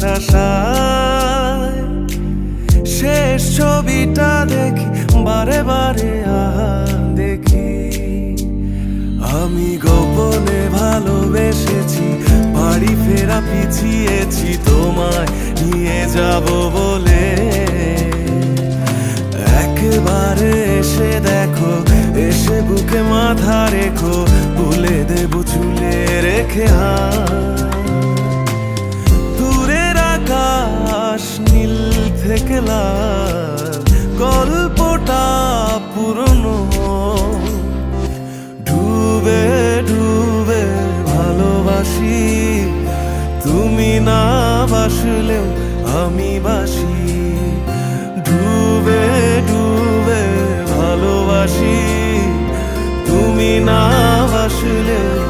আশায় শেষ ছবিটা দেখি বারে বারে দেখি আমি গোপনে ভালোবেসেছি বাড়ি ফেরা পিছিয়েছি তোমায় নিয়ে যাব বলে একবারে এসে দেখো এসে বুকে মাথা রেখো ভুলে দেব চুলে রেখে দূরের আকাশ নীল থেকে লাল গল্পটা পুরনো ডুবে ডুবে ভালোবাসি তুমি না বাসলেও আমি বাসি ডুবে ডুবে ভালোবাসি তুমি না বাসলেও